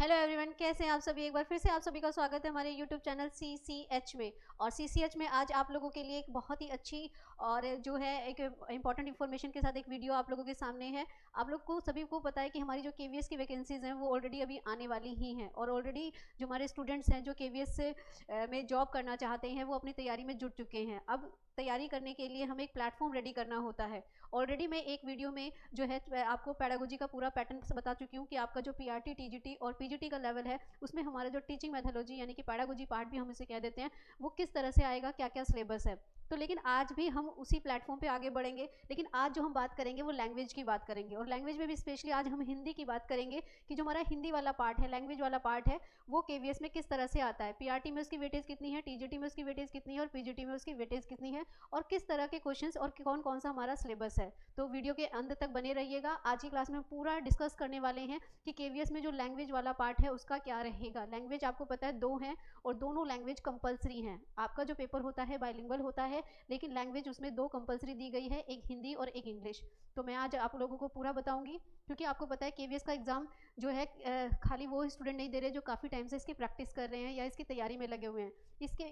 Hello everyone, कैसे हैं आप सभी। एक बार फिर से आप सभी का स्वागत है हमारे यूट्यूब चैनल CCH में। और CCH में आज आप लोगों के लिए एक बहुत ही अच्छी और जो है एक इंपॉर्टेंट इन्फॉर्मेशन के साथ एक वीडियो आप लोगों के सामने है। आप लोग को सभी को पता है कि हमारी जो KVS की वैकेंसीज़ हैं वो ऑलरेडी अभी आने वाली ही हैं, और ऑलरेडी जो हमारे स्टूडेंट्स हैं जो KVS से में जॉब करना चाहते हैं वो अपनी तैयारी में जुट चुके हैं। अब तैयारी करने के लिए हमें एक प्लेटफॉर्म रेडी करना होता है। ऑलरेडी मैं एक वीडियो में जो है आपको पैडागोजी का पूरा पैटर्न बता चुकी हूँ कि आपका जो PRT, TGT और PGT का लेवल है उसमें हमारा जो टीचिंग मेथोलॉजी यानी कि पैडागोजी पार्ट भी हम इसे कह देते हैं, वो किस तरह से आएगा, क्या क्या सिलेबस है। तो लेकिन आज भी हम उसी प्लेटफॉर्म पे आगे बढ़ेंगे, लेकिन आज जो हम बात करेंगे वो लैंग्वेज की बात करेंगे। और लैंग्वेज में भी स्पेशली आज हम हिंदी की बात करेंगे कि जो हमारा हिंदी वाला पार्ट है, लैंग्वेज वाला पार्ट है, वो KVS में किस तरह से आता है। PRT में उसकी वेटेज कितनी है, TGT में उसकी वेटेज कितनी है और PGT में उसकी वेटेज कितनी है, और किस तरह के क्वेश्चंस और कौन कौन सा हमारा सिलेबस है। तो वीडियो के अंत तक बने रहिएगा। आज की क्लास में हम पूरा डिस्कस करने वाले हैं कि KVS में जो लैंग्वेज वाला पार्ट है उसका क्या रहेगा। लैंग्वेज आपको पता है दो हैं और दोनों लैंग्वेज कंपलसरी हैं। आपका जो पेपर होता है बाइलिंगुअल होता है, लेकिन लैंग्वेज उसमें दो कंपलसरी दी गई है, एक हिंदी और एक इंग्लिश। तो मैं आज आप लोगों को पूरा बताऊंगी, क्योंकि आपको पता है KVS का एग्ज़ाम जो है खाली वो स्टूडेंट नहीं दे रहे जो काफ़ी टाइम से इसकी प्रैक्टिस कर रहे हैं या इसकी तैयारी में लगे हुए हैं।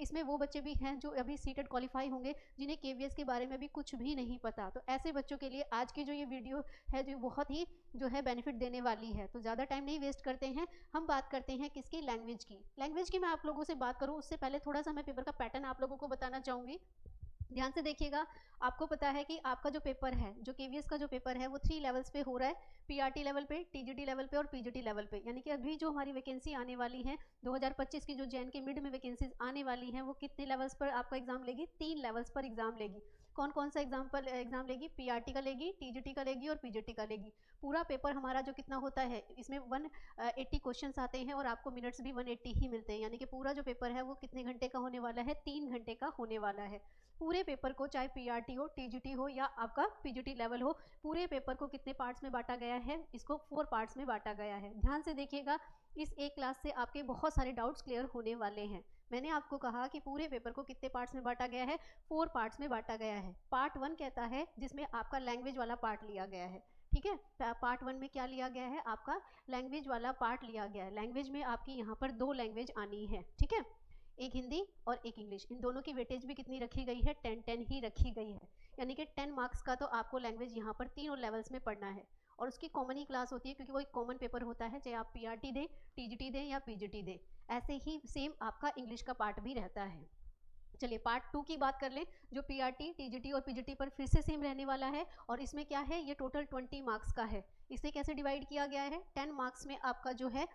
इसमें वो बच्चे भी हैं जो अभी सीटेड क्वालिफाई होंगे जिन्हें KVS के बारे में भी कुछ भी नहीं पता। तो ऐसे बच्चों के लिए आज की जो ये वीडियो है जो बहुत ही जो है बेनिफिट देने वाली है। तो ज़्यादा टाइम नहीं वेस्ट करते हैं, हम बात करते हैं किसकी, लैंग्वेज की मैं आप लोगों से बात करूँ उससे पहले थोड़ा सा मैं पेपर का पैटर्न आप लोगों को बताना चाहूँगी। ध्यान से देखिएगा। आपको पता है कि आपका जो पेपर है, जो KVS का जो पेपर है वो 3 लेवल्स पे हो रहा है। PRT लेवल पे, TGT लेवल पे और PGT लेवल पे। यानी कि अभी जो हमारी वैकेंसी आने वाली है 2025 की, जो JN के मिड में वैकेंसीज आने वाली हैं, वो कितने लेवल्स पर आपका एग्जाम लेगी, 3 लेवल्स पर एग्जाम लेगी। कौन कौन सा एग्जाम लेगी, PRT का लेगी, TGT का लेगी और PGT का लेगी। पूरा पेपर हमारा जो कितना होता है, इसमें 180 क्वेश्चन आते हैं और आपको मिनट्स भी 180 ही मिलते हैं। यानी कि पूरा जो पेपर है वो कितने घंटे का होने वाला है, 3 घंटे का होने वाला है। पूरे पेपर को, चाहे PRT हो, TGT हो या आपका PGT लेवल हो, पूरे पेपर को कितने पार्ट्स में बांटा गया है, इसको 4 पार्ट्स में बांटा गया है। ध्यान से देखिएगा, इस एक क्लास से आपके बहुत सारे डाउट्स क्लियर होने वाले हैं। मैंने आपको कहा कि पूरे पेपर को कितने पार्ट्स में बांटा गया है, 4 पार्ट्स में बांटा गया है। पार्ट 1 कहता है जिसमें आपका लैंग्वेज वाला पार्ट लिया गया है, ठीक है। पार्ट 1 में क्या लिया गया है, आपका लैंग्वेज वाला पार्ट लिया गया है। लैंग्वेज में आपकी यहाँ पर 2 लैंग्वेज आनी है, ठीक है, एक हिंदी और एक इंग्लिश। इन दोनों की वेटेज भी कितनी रखी गई है, 10-10 ही रखी गई है। यानी कि 10 मार्क्स का तो आपको लैंग्वेज यहाँ पर तीनों लेवल्स में पढ़ना है। और उसकी कॉमन ही क्लास होती है, क्योंकि वो एक कॉमन पेपर होता है, चाहे आप PRT दें, TGT दें या PGT दें। ऐसे ही सेम आपका इंग्लिश का पार्ट भी रहता है। चलिए पार्ट 2 की बात कर लें, जो PRT, TGT और PGT पर फिर से सेम रहने वाला है। और इसमें क्या है, ये टोटल 20 मार्क्स का है। इसे कैसे डिवाइड किया गया है, 10 मार्क्स में आपका जो है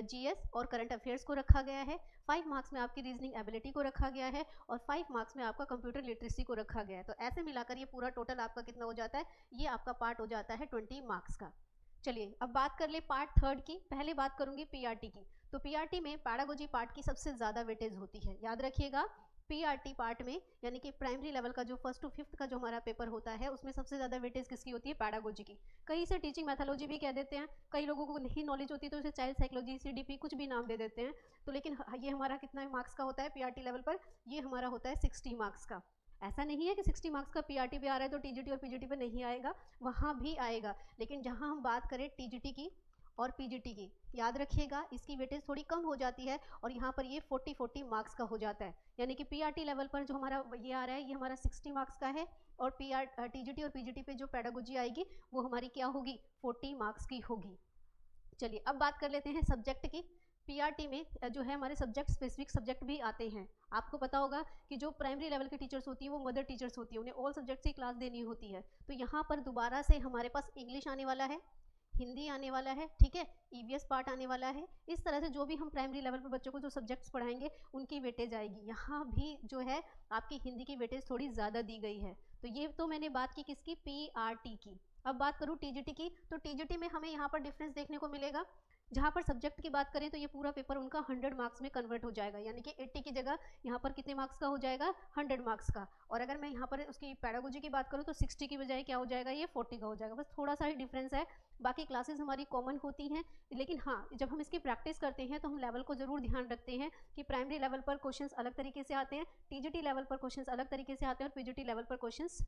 GS और करंट अफेयर्स को रखा गया है, 5 मार्क्स में आपकी रीजनिंग एबिलिटी को रखा गया है और 5 मार्क्स में आपका कंप्यूटर लिटरेसी को रखा गया है। तो ऐसे मिलाकर ये पूरा टोटल आपका कितना हो जाता है, ये आपका पार्ट हो जाता है 20 मार्क्स का। चलिए अब बात कर ले पार्ट 3 की। पहले बात करूंगी PRT की। तो PRT में पैडागोजी पार्ट की सबसे ज़्यादा वेटेज होती है, याद रखिएगा। PRT पार्ट में यानी कि प्राइमरी लेवल का जो 1st to 5th का जो हमारा पेपर होता है, उसमें सबसे ज़्यादा वेटेज किसकी होती है, पैडागोजी की। कहीं इसे टीचिंग मैथोलॉजी भी कह देते हैं, कई लोगों को नहीं नॉलेज होती तो इसे चाइल्ड साइकोलॉजी, CDP कुछ भी नाम दे देते हैं। तो लेकिन ये हमारा कितना मार्क्स का होता है PRT लेवल पर, ये हमारा होता है 60 मार्क्स का। ऐसा नहीं है कि 60 मार्क्स का PRT पे आ रहा है तो TGT और PGT पे नहीं आएगा, वहाँ भी आएगा। लेकिन जहाँ हम बात करें TGT की और PGT की, याद रखिएगा इसकी वेटेज थोड़ी कम हो जाती है और यहाँ पर ये 40-40 मार्क्स का हो जाता है। यानी कि PRT लेवल पर जो हमारा ये आ रहा है, ये हमारा 60 मार्क्स का है, और TGT और PGT पे जो पैडागोजी आएगी वो हमारी क्या होगी, 40 मार्क्स की होगी। चलिए अब बात कर लेते हैं सब्जेक्ट की। PRT में जो है हमारे सब्जेक्ट, स्पेसिफिक सब्जेक्ट भी आते हैं। आपको पता होगा कि जो प्राइमरी लेवल की टीचर्स होती है वो मदर टीचर्स होती है, उन्हें ऑल सब्जेक्ट्स की क्लास देनी होती है। तो यहाँ पर दोबारा से हमारे पास इंग्लिश आने वाला है, हिंदी आने वाला है, ठीक है, EVS पार्ट आने वाला है। इस तरह से जो भी हम प्राइमरी लेवल पर बच्चों को जो सब्जेक्ट्स पढ़ाएंगे उनकी वेटेज आएगी। यहाँ भी जो है आपकी हिंदी की वेटेज थोड़ी ज़्यादा दी गई है। तो ये तो मैंने बात की किसकी, PRT की। अब बात करूँ TGT की, तो TGT में हमें यहाँ पर डिफरेंस देखने को मिलेगा। जहाँ पर सब्जेक्ट की बात करें तो ये पूरा पेपर उनका 100 मार्क्स में कन्वर्ट हो जाएगा, यानी कि 80 की जगह यहाँ पर कितने मार्क्स का हो जाएगा, 100 मार्क्स का। और अगर मैं यहाँ पर उसकी पैडागोजी की बात करूँ तो 60 की बजाय क्या हो जाएगा, ये 40 का हो जाएगा। बस थोड़ा सा ही डिफरेंस है, बाकी क्लासेस हमारी कॉमन होती हैं। लेकिन हाँ, जब हम इसकी प्रैक्टिस करते हैं तो हम लेवल को ज़रूर ध्यान रखते हैं कि प्राइमरी लेवल पर क्वेश्चंस अलग तरीके से आते हैं, TGT लेवल पर क्वेश्चंस अलग तरीके से आते हैं और PGT लेवल पर क्वेश्चंस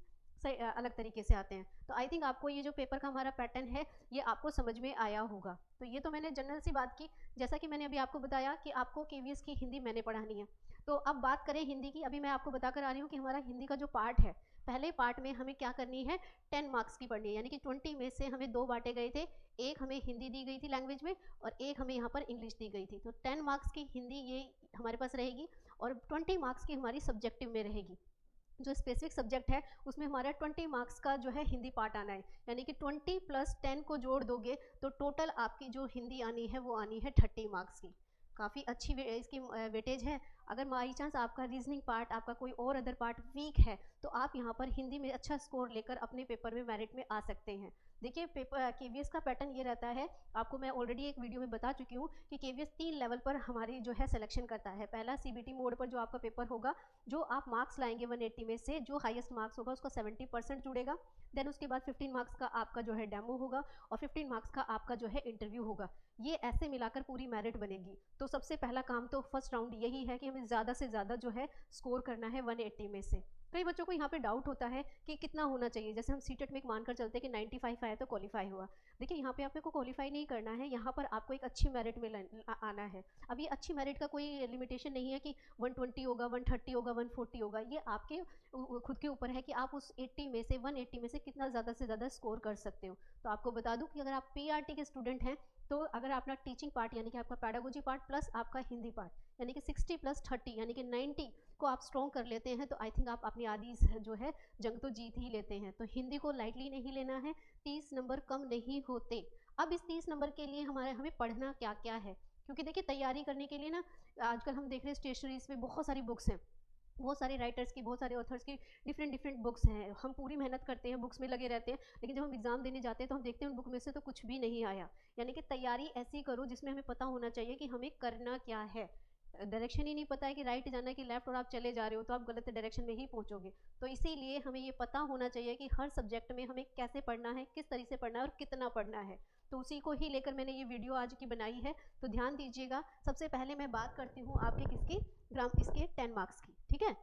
अलग तरीके से आते हैं। तो आई थिंक आपको ये जो पेपर का हमारा पैटर्न है ये आपको समझ में आया होगा। तो ये तो मैंने जनरल सी बात की। जैसा कि मैंने अभी आपको बताया कि आपको केवीएस की हिंदी मैंने पढ़ानी है। तो अब बात करें हिंदी की। अभी मैं आपको बताकर आ रही हूँ कि हमारा हिंदी का जो पार्ट है, पहले पार्ट में हमें क्या करनी है, 10 मार्क्स की पढ़नी है। यानी कि 20 में से हमें 2 बांटे गए थे, एक हमें हिंदी दी गई थी लैंग्वेज में और एक हमें यहाँ पर इंग्लिश दी गई थी। तो 10 मार्क्स की हिंदी ये हमारे पास रहेगी और 20 मार्क्स की हमारी सब्जेक्टिव में रहेगी। जो स्पेसिफिक सब्जेक्ट है उसमें हमारा 20 मार्क्स का जो है हिंदी पार्ट आना है। यानी कि 20 + 10 को जोड़ दोगे तो टोटल आपकी जो हिंदी आनी है वो आनी है 30 मार्क्स की। काफ़ी अच्छी इसकी वेटेज है। अगर बाई चांस आपका रीजनिंग पार्ट, आपका कोई और अदर पार्ट वीक है तो आप यहाँ पर हिंदी में अच्छा स्कोर लेकर अपने पेपर में मेरिट में आ सकते हैं। देखिए पेपर केवीएस का पैटर्न ये रहता है, आपको मैं ऑलरेडी एक वीडियो में बता चुकी हूँ कि केवीएस 3 लेवल पर हमारी जो है सिलेक्शन करता है। पहला सीबीटी मोड पर जो आपका पेपर होगा, जो आप मार्क्स लाएंगे 180 में से जो हाईएस्ट मार्क्स होगा उसका 70% जुड़ेगा। देन उसके बाद 15 मार्क्स का आपका जो है डेमो होगा और 15 मार्क्स का आपका जो है इंटरव्यू होगा। ये ऐसे मिलाकर पूरी मेरिट बनेगी। तो सबसे पहला काम तो फर्स्ट राउंड यही है कि हमें ज़्यादा से ज़्यादा जो है स्कोर करना है 180 में से। कई बच्चों को यहाँ पे डाउट होता है कि कितना होना चाहिए। जैसे हम सीटेट में मानकर चलते हैं कि 95 आया तो क्वालिफाई हुआ। देखिए यहाँ पे आपको क्वालिफाई नहीं करना है, यहाँ पर आपको एक अच्छी मेरिट में आना है। अब ये अच्छी मेरिट का कोई लिमिटेशन नहीं है कि 120 होगा, 130 होगा, 140 होगा। ये आपके खुद के ऊपर है कि आप उस 80 में से 180 में से कितना ज़्यादा से ज़्यादा स्कोर कर सकते हो। तो आपको बता दूं कि अगर आप पीआरटी के स्टूडेंट हैं तो अगर अपना टीचिंग पार्ट यानी कि आपका पैडागोजी पार्ट प्लस आपका हिंदी पार्ट यानी कि 60 + 30 यानी कि 90 को आप स्ट्रॉन्ग कर लेते हैं तो आई थिंक आप अपनी आधी जो है जंग तो जीत ही लेते हैं। तो हिंदी को लाइटली नहीं लेना है, 30 नंबर कम नहीं होते। अब इस 30 नंबर के लिए हमें पढ़ना क्या क्या है, क्योंकि देखिए तैयारी करने के लिए ना आजकल हम देख रहे हैं स्टेशनरीज में बहुत सारी बुक्स हैं, बहुत सारे राइटर्स की, बहुत सारे ऑथर्स की डिफरेंट बुक्स हैं। हम पूरी मेहनत करते हैं, बुक्स में लगे रहते हैं, लेकिन जब हम एग्जाम देने जाते हैं तो हम देखते हैं उन बुक में से तो कुछ भी नहीं आया। यानी कि तैयारी ऐसी करो जिसमें हमें पता होना चाहिए कि हमें करना क्या है। डायरेक्शन ही नहीं पता है कि राइट जाना है कि लेफ्ट और आप चले जा रहे हो तो आप गलत डायरेक्शन में ही पहुंचोगे। तो इसीलिए हमें ये पता होना चाहिए कि हर सब्जेक्ट में हमें कैसे पढ़ना है, किस तरीके से पढ़ना है और कितना पढ़ना है। तो उसी को ही लेकर मैंने ये वीडियो आज की बनाई है। तो ध्यान दीजिएगा। सबसे पहले मैं बात करती हूँ आपके किसकी, इसके 10 मार्क्स की। ठीक है,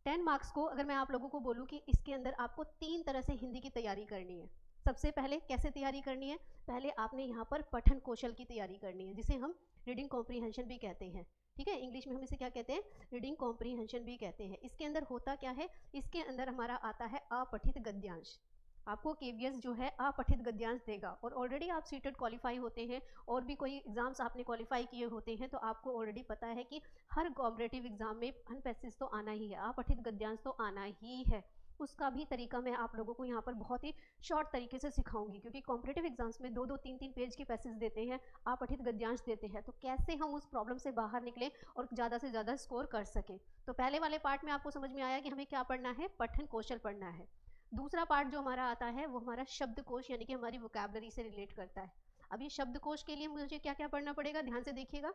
10 मार्क्स को अगर मैं आप लोगों को बोलूँ कि इसके अंदर आपको 3 तरह से हिंदी की तैयारी करनी है। सबसे पहले कैसे तैयारी करनी है, पहले आपने यहाँ पर पठन कौशल की तैयारी करनी है, जिसे हम रीडिंग कॉम्प्रीहेंशन भी कहते हैं। ठीक है, इंग्लिश में हम इसे क्या कहते हैं, रीडिंग कॉम्प्रीहेंशन भी कहते हैं। इसके अंदर होता क्या है, इसके अंदर हमारा आता है अपठित गद्यांश। आपको केवीएस जो है अपठित गद्यांश देगा और ऑलरेडी आप सीटेट क्वालिफाई होते हैं और भी कोई एग्जाम्स आपने क्वालिफाई किए होते हैं तो आपको ऑलरेडी पता है कि हर कॉम्पिटिटिव एग्जाम में अनपैसेज तो आना ही है, अपठित गद्यांश तो आना ही है। उसका भी तरीका मैं आप लोगों को यहाँ पर बहुत ही शॉर्ट तरीके से सिखाऊंगी, क्योंकि कॉम्पिटिटिव एग्जाम्स में 2-2, 3-3 पेज के पैसेज देते हैं, अपठित गद्यांश देते हैं। तो कैसे हम उस प्रॉब्लम से बाहर निकलें और ज़्यादा से ज़्यादा स्कोर कर सकें। तो पहले वाले पार्ट में आपको समझ में आया कि हमें क्या पढ़ना है, पठन कौशल पढ़ना है। दूसरा पार्ट जो हमारा आता है वो हमारा शब्दकोश यानी कि हमारी वोकैबुलरी से रिलेट करता है। अब ये शब्दकोश के लिए मुझे क्या क्या पढ़ना पड़ेगा, ध्यान से देखिएगा।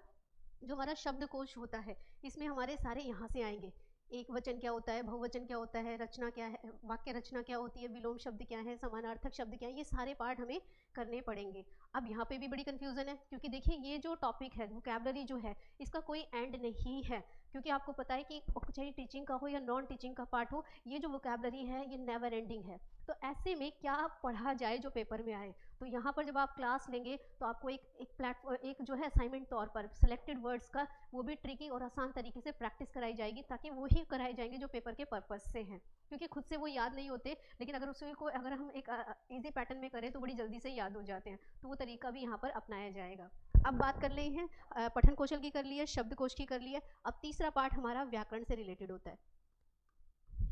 जो हमारा शब्दकोश होता है इसमें हमारे सारे यहाँ से आएंगे। एक वचन क्या होता है, बहुवचन क्या होता है, रचना क्या है, वाक्य रचना क्या होती है, विलोम शब्द क्या है, समानार्थक शब्द क्या है, ये सारे पार्ट हमें करने पड़ेंगे। अब यहाँ पे भी बड़ी कंफ्यूजन है, क्योंकि देखिए ये जो टॉपिक है वोकैबुलरी जो है इसका कोई एंड नहीं है, क्योंकि आपको पता है कि चाहे टीचिंग का हो या नॉन टीचिंग का पार्ट हो, ये जो वोकैबुलरी है ये नेवर एंडिंग है। तो ऐसे में क्या पढ़ा जाए जो पेपर में आए। तो यहाँ पर जब आप क्लास लेंगे तो आपको एक जो है असाइनमेंट तौर पर सिलेक्टेड वर्ड्स का वो भी ट्रिकी और आसान तरीके से प्रैक्टिस कराई जाएगी, ताकि वो ही कराए जाएंगे जो पेपर के पर्पस से हैं, क्योंकि खुद से वो याद नहीं होते, लेकिन अगर उसी को अगर हम एक इजी पैटर्न में करें तो बड़ी जल्दी से याद हो जाते हैं। तो वो तरीका भी यहाँ पर अपनाया जाएगा। अब बात कर ली है पठन कौशल की, कर ली है शब्दकोश की, कर ली है। अब तीसरा पार्ट हमारा व्याकरण से रिलेटेड होता है।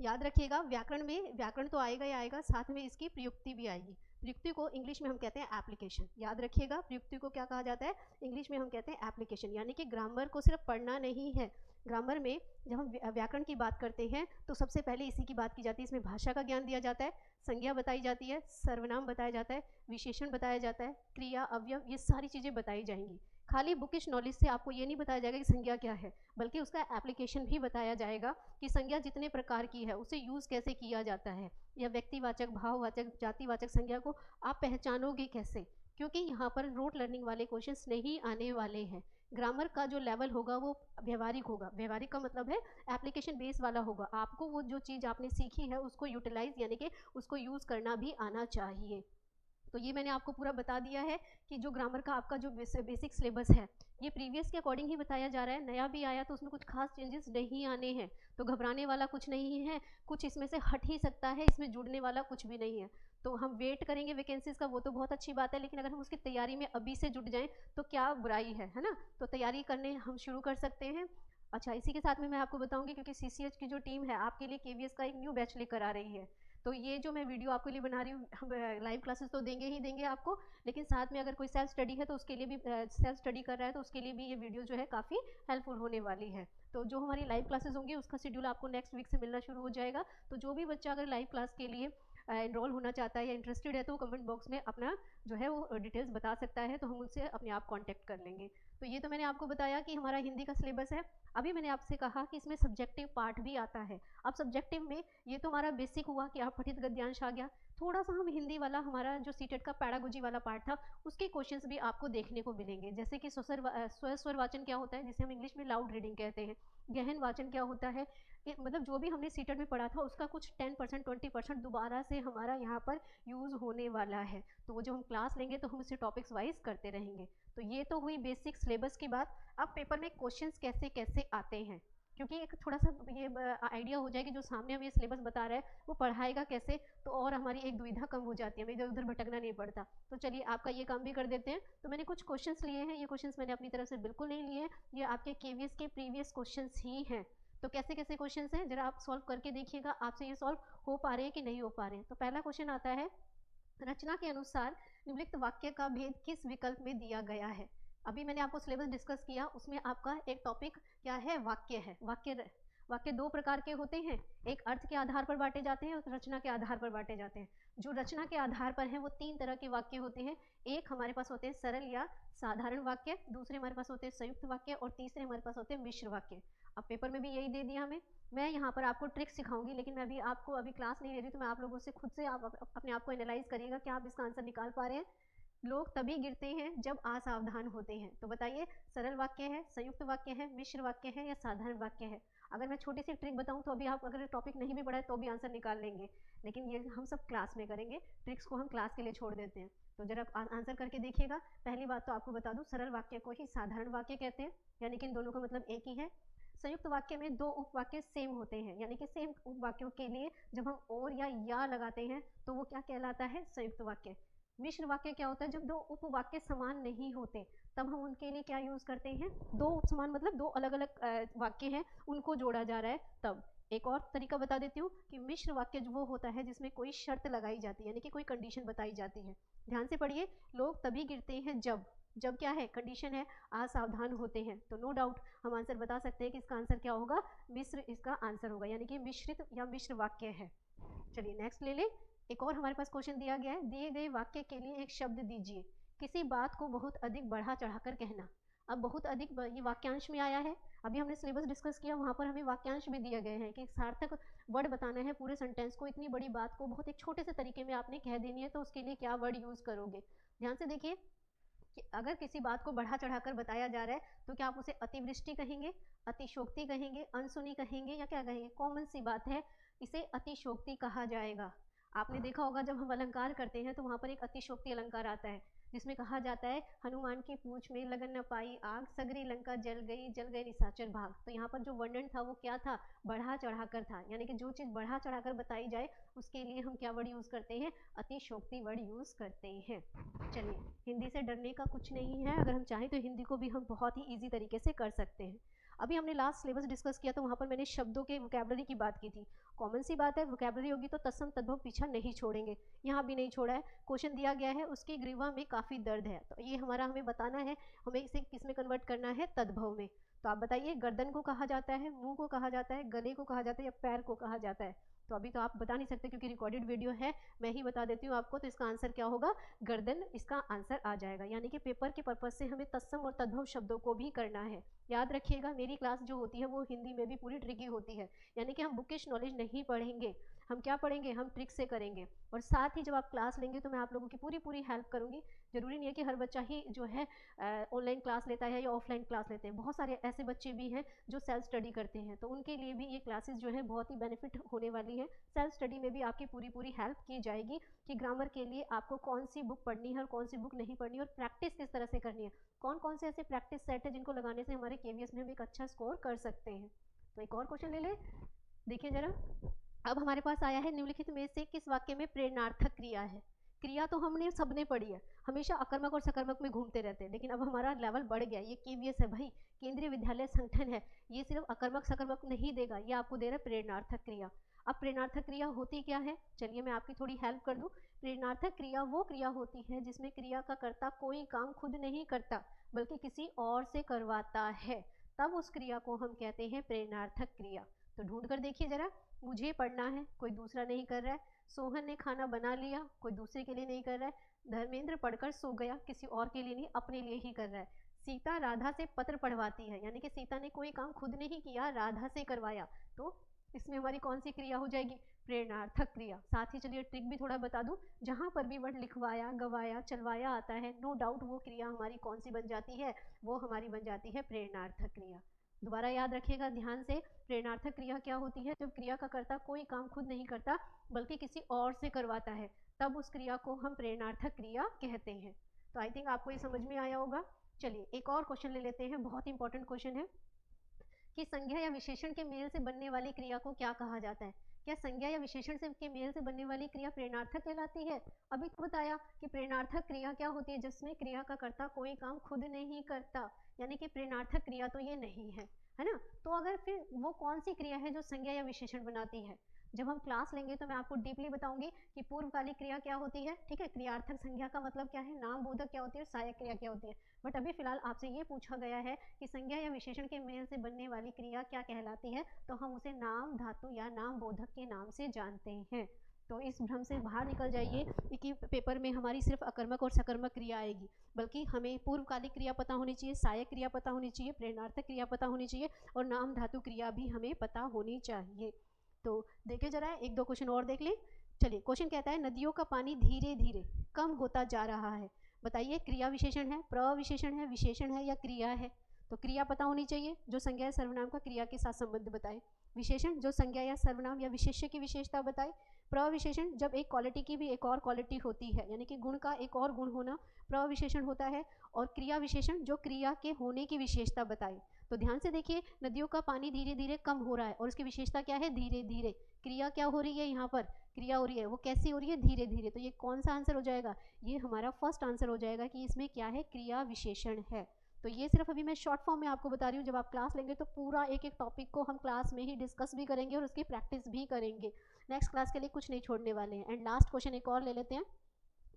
याद रखिएगा, व्याकरण में व्याकरण तो आएगा ही आएगा, साथ में इसकी प्रयुक्ति भी आएगी। प्रयुक्ति को इंग्लिश में हम कहते हैं एप्लीकेशन। याद रखिएगा, प्रयुक्ति को क्या कहा जाता है, इंग्लिश में हम कहते हैं एप्लीकेशन। यानी कि ग्रामर को सिर्फ पढ़ना नहीं है। ग्रामर में जब हम व्याकरण की बात करते हैं तो सबसे पहले इसी की बात की जाती है। इसमें भाषा का ज्ञान दिया जाता है, संज्ञा बताई जाती है, सर्वनाम बताया जाता है, विशेषण बताया जाता है, क्रिया, अवयव, ये सारी चीज़ें बताई जाएंगी। खाली बुकिश नॉलेज से आपको ये नहीं बताया जाएगा कि संज्ञा क्या है, बल्कि उसका एप्लीकेशन भी बताया जाएगा कि संज्ञा जितने प्रकार की है उसे यूज़ कैसे किया जाता है, या व्यक्तिवाचक, भाववाचक, जातिवाचक संज्ञा को आप पहचानोगे कैसे, क्योंकि यहाँ पर रोट लर्निंग वाले क्वेश्चंस नहीं आने वाले हैं। ग्रामर का जो लेवल होगा वो व्यवहारिक होगा। व्यवहारिक का मतलब है एप्लीकेशन बेस वाला होगा। आपको वो जो चीज़ आपने सीखी है उसको यूटिलाइज यानी कि उसको यूज़ करना भी आना चाहिए। तो ये मैंने आपको पूरा बता दिया है कि जो ग्रामर का आपका जो बेसिक सिलेबस है ये प्रीवियस के अकॉर्डिंग ही बताया जा रहा है। नया भी आया तो उसमें कुछ खास चेंजेस नहीं आने हैं, तो घबराने वाला कुछ नहीं है। कुछ इसमें से हट ही सकता है, इसमें जुड़ने वाला कुछ भी नहीं है। तो हम वेट करेंगे वैकेंसीज का, वो तो बहुत अच्छी बात है, लेकिन अगर हम उसकी तैयारी में अभी से जुट जाएं तो क्या बुराई है ना। तो तैयारी करने हम शुरू कर सकते हैं। अच्छा, इसी के साथ में मैं आपको बताऊंगी, क्योंकि सीसीएच की जो टीम है आपके लिए केवीएस का एक न्यू बैच लेकर आ रही है। तो ये जो मैं वीडियो आपके लिए बना रही हूँ, हम लाइव क्लासेस तो देंगे ही देंगे आपको, लेकिन साथ में अगर कोई सेल्फ स्टडी है तो उसके लिए भी, सेल्फ स्टडी कर रहा है तो उसके लिए भी ये वीडियो जो है काफ़ी हेल्पफुल होने वाली है। तो जो हमारी लाइव क्लासेस होंगी उसका शेड्यूल आपको नेक्स्ट वीक से मिलना शुरू हो जाएगा। तो जो भी बच्चा अगर लाइव क्लास के लिए एनरोल होना चाहता है या इंटरेस्टेड है तो वो कमेंट बॉक्स में अपना जो है वो डिटेल्स बता सकता है, तो हम उनसे अपने आप कांटेक्ट कर लेंगे। तो ये तो मैंने आपको बताया कि हमारा हिंदी का सिलेबस है। अभी मैंने आपसे कहा कि इसमें सब्जेक्टिव पार्ट भी आता है। अब सब्जेक्टिव में ये तो हमारा बेसिक हुआ कि आप पठित गद्यांश आ गया। थोड़ा सा हम हिंदी वाला, हमारा जो सीटेट का पैडागोजी वाला पार्ट था उसके क्वेश्चंस भी आपको देखने को मिलेंगे, जैसे कि स्वर वाचन क्या होता है, जिसे हम इंग्लिश में लाउड रीडिंग कहते हैं। गहन वाचन क्या होता है, मतलब जो भी हमने सीटेट में पढ़ा था उसका कुछ 10% 20% दोबारा से हमारा यहाँ पर यूज़ होने वाला है। तो वो जो हम क्लास लेंगे तो हम उसे टॉपिक्स वाइज करते रहेंगे। तो ये तो हुई बेसिक सिलेबस की बात। अब पेपर में क्वेश्चंस कैसे कैसे आते हैं, क्योंकि एक थोड़ा सा ये आइडिया हो जाए कि जो सामने हमें सिलेबस बता रहा है वो पढ़ाएगा कैसे, तो और हमारी एक दुविधा कम हो जाती है, हमें इधर उधर भटकना नहीं पड़ता। तो चलिए आपका ये काम भी कर देते हैं। तो मैंने कुछ क्वेश्चंस लिए हैं, ये क्वेश्चंस मैंने अपनी तरफ से बिल्कुल नहीं लिए हैं, ये आपके केवीएस के प्रीवियस क्वेश्चंस ही हैं। तो कैसे कैसे क्वेश्चंस हैं जरा आप सॉल्व करके देखिएगा, आपसे ये सॉल्व हो पा रहे हैं कि नहीं हो पा रहे हैं। तो पहला क्वेश्चन आता है, रचना के अनुसार निम्नलिखित वाक्य का भेद किस विकल्प में दिया गया है। अभी मैंने आपको सिलेबस डिस्कस किया, उसमें आपका एक टॉपिक क्या है, वाक्य है। वाक्य दो प्रकार के होते हैं, एक अर्थ के आधार पर बांटे जाते हैं और रचना के आधार पर बांटे जाते हैं। जो रचना के आधार पर है वो तीन तरह के वाक्य होते हैं। एक हमारे पास होते हैं सरल या साधारण वाक्य, दूसरे हमारे पास होते हैं संयुक्त वाक्य और तीसरे हमारे पास होते हैं मिश्र वाक्य। अब पेपर में भी यही दे दिया हमें। मैं यहाँ पर आपको ट्रिक सिखाऊंगी, लेकिन मैं अभी क्लास नहीं ले रही, तो मैं आप लोगों से खुद से आप अपने आप को एनालाइज करिएगा क्या आप इसका आंसर निकाल पा रहे हैं। लोग तभी गिरते हैं जब असावधान होते हैं। तो बताइए, सरल वाक्य है, संयुक्त वाक्य है, मिश्र वाक्य है या साधारण वाक्य है। अगर मैं छोटी सी ट्रिक बताऊं तो अभी आप अगर टॉपिक नहीं भी पढ़ा है तो भी आंसर निकाल लेंगे, लेकिन ये हम सब क्लास में करेंगे, ट्रिक्स को हम क्लास के लिए छोड़ देते हैं। तो जरा आंसर करके देखिएगा। पहली बात तो आपको बता दूं, सरल वाक्य को ही साधारण वाक्य कहते हैं, यानी कि इन दोनों का मतलब एक ही है। संयुक्त वाक्य में दो उपवाक्य सेम होते हैं, यानी कि सेम उपवाक्यों के लिए जब हम और या लगाते हैं तो वो क्या कहलाता है, संयुक्त वाक्य। मिश्र वाक्य क्या होता है, जब दो उपवाक्य समान नहीं होते तब हम उनके लिए क्या यूज करते हैं, दो उपसमान मतलब दो अलग अलग वाक्य हैं उनको जोड़ा जा रहा है तब। एक और तरीका बता देती हूँ कि मिश्र वाक्य वो होता है जिसमें कोई शर्त लगाई जाती है, यानी कि कोई कंडीशन बताई जाती है। ध्यान से पढ़िए, लोग तभी गिरते हैं जब क्या है, कंडीशन है, असावधान होते हैं। तो नो डाउट हम आंसर बता सकते हैं कि इसका आंसर क्या होगा, मिश्र इसका आंसर होगा, यानी कि मिश्रित या मिश्र वाक्य है। चलिए नेक्स्ट ले ले। एक और हमारे पास क्वेश्चन दिया गया है, दिए गए वाक्य के लिए एक शब्द दीजिए। किसी बात को बहुत अधिक बढ़ा चढ़ाकर कहना। अब बहुत अधिक ये वाक्यांश में आया है। अभी हमने सिलेबस डिस्कस किया, वहाँ पर हमें वाक्यांश भी दिए गए हैं कि सार्थक वर्ड बताना है पूरे सेंटेंस को। इतनी बड़ी बात को बहुत एक छोटे से तरीके में आपने कह देनी है, तो उसके लिए क्या वर्ड यूज करोगे। ध्यान से देखिए कि अगर किसी बात को बढ़ा चढ़ाकर बताया जा रहा है तो क्या आप उसे अतिवृष्टि कहेंगे, अतिशोक्ति कहेंगे, अनसुनी कहेंगे या क्या कहेंगे। कॉमन सी बात है, इसे अतिशोक्ति कहा जाएगा। आपने देखा होगा जब हम अलंकार करते हैं तो वहाँ पर एक अतिशोक्ति अलंकार आता है, जिसमें कहा जाता है हनुमान की पूंछ में लगन न पाई आग, सगरी लंका जल गए निशाचर भाग। तो यहाँ पर जो वर्णन था वो क्या था, बढ़ा चढ़ाकर था, यानी कि जो चीज़ बढ़ा चढ़ाकर बताई जाए उसके लिए हम क्या वर्ड यूज़ करते हैं, अतिशोक्ति वर्ड यूज़ करते हैं। चलिए, हिंदी से डरने का कुछ नहीं है, अगर हम चाहें तो हिंदी को भी हम बहुत ही ईजी तरीके से कर सकते हैं। अभी हमने लास्ट सिलेबस डिस्कस किया तो वहाँ पर मैंने शब्दों के वोकैबुलरी की बात की थी। कॉमन सी बात है, वोकैबुलरी होगी तो तत्सम तद्भव पीछा नहीं छोड़ेंगे, यहाँ भी नहीं छोड़ा है। क्वेश्चन दिया गया है, उसकी ग्रीवा में काफ़ी दर्द है, तो ये हमें बताना है, हमें इसे किस में कन्वर्ट करना है, तद्भव में। तो आप बताइए, गर्दन को कहा जाता है, मुंह को कहा जाता है, गले को कहा जाता है या पैर को कहा जाता है। तो अभी तो आप बता नहीं सकते क्योंकि रिकॉर्डेड वीडियो है, मैं ही बता देती हूँ आपको। तो इसका आंसर क्या होगा, गर्दन इसका आंसर आ जाएगा। यानी कि पेपर के पर्पज से हमें तत्सम और तद्भव शब्दों को भी करना है। याद रखिएगा, मेरी क्लास जो होती है वो हिंदी में भी पूरी ट्रिकी होती है, यानी कि हम बुकिश नॉलेज नहीं पढ़ेंगे, हम क्या पढ़ेंगे, हम ट्रिक से करेंगे। और साथ ही जब आप क्लास लेंगे तो मैं आप लोगों की पूरी हेल्प करूँगी। ज़रूरी नहीं है कि हर बच्चा ही जो है ऑनलाइन क्लास लेता है या ऑफलाइन क्लास लेते हैं। बहुत सारे ऐसे बच्चे भी हैं जो सेल्फ स्टडी करते हैं, तो उनके लिए भी ये क्लासेस जो है बहुत ही बेनिफिट होने वाली है। सेल्फ स्टडी में भी आपकी पूरी हेल्प की जाएगी कि ग्रामर के लिए आपको कौन सी बुक पढ़नी है और कौन सी बुक नहीं पढ़नी है, और प्रैक्टिस किस तरह से करनी है, कौन कौन से ऐसे प्रैक्टिस सेट है जिनको लगाने से हमारे KVS में हम एक अच्छा स्कोर कर सकते हैं। तो एक और क्वेश्चन ले लें, देखिए जरा। अब हमारे पास आया है, निम्नलिखित में से किस वाक्य में प्रेरणार्थक क्रिया है। क्रिया तो हमने सबने पढ़ी है, हमेशा अकर्मक और सकर्मक में घूमते रहते हैं, लेकिन अब हमारा लेवल बढ़ गया। ये KVS है भाई, केंद्रीय विद्यालय संगठन है, ये सिर्फ अकर्मक सकर्मक नहीं देगा, ये आपको दे रहा है प्रेरणार्थक क्रिया। अब प्रेरणार्थक क्रिया होती क्या है, चलिए मैं आपकी थोड़ी हेल्प कर दूं। प्रेरणार्थक क्रिया वो क्रिया होती है जिसमें क्रिया का कर्ता कोई काम खुद नहीं करता बल्कि किसी और से करवाता है, तब उस क्रिया को हम कहते हैं प्रेरणार्थक क्रिया। तो ढूंढ कर देखिए जरा, मुझे पढ़ना है, कोई दूसरा नहीं कर रहा है। सोहन ने खाना बना लिया, कोई दूसरे के लिए नहीं कर रहा है। धर्मेंद्र पढ़कर सो गया, किसी और के लिए नहीं, अपने लिए ही कर रहा है। सीता राधा से पत्र पढ़वाती है, यानी कि सीता ने कोई काम खुद नहीं किया, राधा से करवाया, तो इसमें हमारी कौन सी क्रिया हो जाएगी, प्रेरणार्थक क्रिया। साथ ही चलिए ट्रिक भी थोड़ा बता दूं, जहां पर भी वर्ड लिखवाया, गवाया, चलवाया आता है, नो डाउट वो क्रिया हमारी कौन सी बन जाती है, वो हमारी बन जाती है प्रेरणार्थक क्रिया। दोबारा याद रखिएगा ध्यान से, प्रेरणार्थक क्रिया क्या होती है, जब क्रिया का कर्ता कोई काम खुद नहीं करता बल्कि किसी और से करवाता है, तब उस क्रिया को हम प्रेरणार्थक क्रिया कहते हैं। तो आई थिंक आपको ये समझ में आया होगा। चलिए एक और क्वेश्चन ले लेते हैं, बहुत इंपॉर्टेंट क्वेश्चन है कि संज्ञा या विशेषण के मेल से बनने वाली क्रिया को क्या कहा जाता है। क्या संज्ञा या विशेषण से के मेल से बनने वाली क्रिया प्रेरणार्थक कहलाती है। अभी तो बताया कि प्रेरणार्थक क्रिया क्या होती है, जिसमें क्रिया का कर्ता कोई काम खुद नहीं करता, यानी कि प्रेरणार्थक क्रिया तो ये नहीं है ना। तो अगर फिर वो कौन सी क्रिया है जो संज्ञा या विशेषण बनाती है, जब हम क्लास लेंगे तो मैं आपको डीपली बताऊंगी कि पूर्वकालिक क्रिया क्या होती है, ठीक है, क्रियार्थक संज्ञा का मतलब क्या है, नाम बोधक क्या होती है, सहायक क्रिया क्या होती है। बट अभी फिलहाल आपसे ये पूछा गया है कि संज्ञा या विशेषण के मेल से बनने वाली क्रिया क्या कहलाती है, तो हम उसे नाम धातु या नाम बोधक के नाम से जानते हैं। तो इस भ्रम से बाहर निकल जाइए कि पेपर में हमारी सिर्फ अकर्मक और सकर्मक क्रिया आएगी, बल्कि हमें पूर्वकालिक क्रिया पता होनी चाहिए, सहायक क्रिया पता होनी चाहिए, प्रेरणार्थक क्रिया पता होनी चाहिए, और नाम धातु क्रिया भी हमें पता होनी चाहिए। तो देखिए जरा एक दो क्वेश्चन और देख लें। चलिए क्वेश्चन कहता है, नदियों का पानी धीरे धीरे कम होता जा रहा है, बताइए क्रिया विशेषण है, प्रविशेषण है, विशेषण है या क्रिया है। तो क्रिया पता होनी चाहिए जो संज्ञा या सर्वनाम का क्रिया के साथ संबंध बताए, विशेषण जो संज्ञा या सर्वनाम या विशेष्य की विशेषता बताए, प्रविशेषण जब एक क्वालिटी की भी एक और क्वालिटी होती है, यानी कि गुण का एक और गुण होना प्रविशेषण होता है, और क्रिया विशेषण जो क्रिया के होने की विशेषता बताए। तो ध्यान से देखिए, नदियों का पानी धीरे धीरे कम हो रहा है और उसकी विशेषता क्या है, धीरे धीरे। क्रिया क्या हो रही है, यहाँ पर क्रिया हो रही है, वो कैसी हो रही है, धीरे धीरे। तो ये कौन सा आंसर हो जाएगा, ये हमारा फर्स्ट आंसर हो जाएगा कि इसमें क्या है, क्रिया विशेषण है। तो ये सिर्फ अभी मैं शॉर्ट फॉर्म में आपको बता रही हूँ, जब आप क्लास लेंगे तो पूरा एक एक टॉपिक को हम क्लास में ही डिस्कस भी करेंगे और उसकी प्रैक्टिस भी करेंगे। नेक्स्ट क्लास के लिए कुछ नहीं छोड़ने वाले हैं। एंड लास्ट क्वेश्चन एक और ले लेते हैं।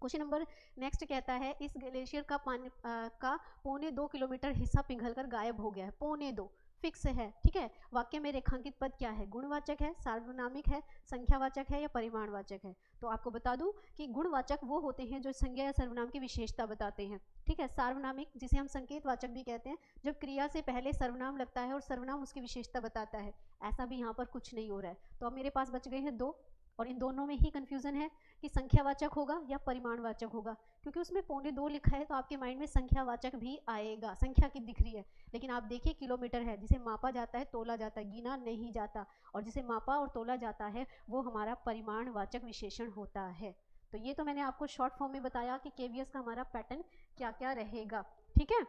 क्वेश्चन नंबर नेक्स्ट कहता है, इस ग्लेशियर का पानी का 1.25 किलोमीटर हिस्सा पिघलकर गायब हो गया है। 1.25 फिक्स है, ठीक है। वाक्य में रेखांकित पद क्या है, गुणवाचक है, सार्वनामिक है, संख्यावाचक है या परिमाणवाचक है। तो आपको बता दूं कि गुणवाचक वो होते हैं जो संज्ञा या सर्वनाम की विशेषता बताते हैं, ठीक है। सार्वनामिक जिसे हम संकेतवाचक भी कहते हैं, जब क्रिया से पहले सर्वनाम लगता है और सर्वनाम उसकी विशेषता बताता है। ऐसा भी यहाँ पर कुछ नहीं हो रहा है। तो अब मेरे पास बच गए हैं 2, और इन दोनों में ही कंफ्यूजन है कि संख्यावाचक होगा या परिमाणवाचक होगा, क्योंकि उसमें 1.25 लिखा है तो आपके माइंड में संख्यावाचक भी आएगा, संख्या की दिख रही है। लेकिन आप देखिए किलोमीटर है, जिसे मापा जाता है, तोला जाता है, गिना नहीं जाता, और जिसे मापा और तोला जाता है वो हमारा परिमाणवाचक विशेषण होता है। तो ये तो मैंने आपको शॉर्ट फॉर्म में बताया कि KVS का हमारा पैटर्न क्या क्या रहेगा, ठीक है।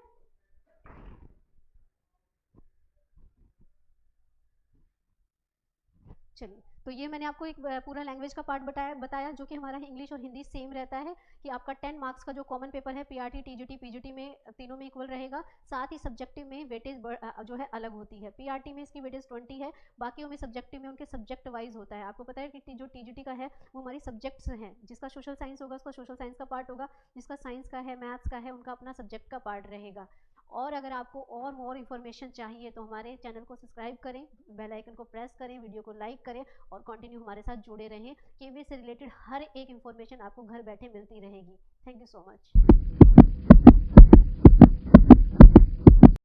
चलिए, तो ये मैंने आपको एक पूरा लैंग्वेज का पार्ट बताया जो कि हमारा इंग्लिश और हिंदी सेम रहता है, कि आपका 10 मार्क्स का जो कॉमन पेपर है PRT TGT PGT में तीनों में इक्वल रहेगा। साथ ही सब्जेक्टिव में वेटेज जो है अलग होती है। PRT में इसकी वेटेज 20 है, बाकी में सब्जेक्टिव में उनके सब्जेक्ट वाइज होता है। आपको पता है कि जो TGT का है वो हमारी सब्जेक्ट्स हैं, जिसका सोशल साइंस होगा उसका सोशल साइंस का पार्ट होगा, जिसका साइंस का है, मैथ्स का है, उनका अपना सब्जेक्ट का पार्ट रहेगा। और अगर आपको और मोर इन्फॉर्मेशन चाहिए तो हमारे चैनल को सब्सक्राइब करें, बेल आइकन को प्रेस करें, वीडियो को लाइक करें और कंटिन्यू हमारे साथ जुड़े रहें। KVS से रिलेटेड हर एक इन्फॉर्मेशन आपको घर बैठे मिलती रहेगी। Thank you so much.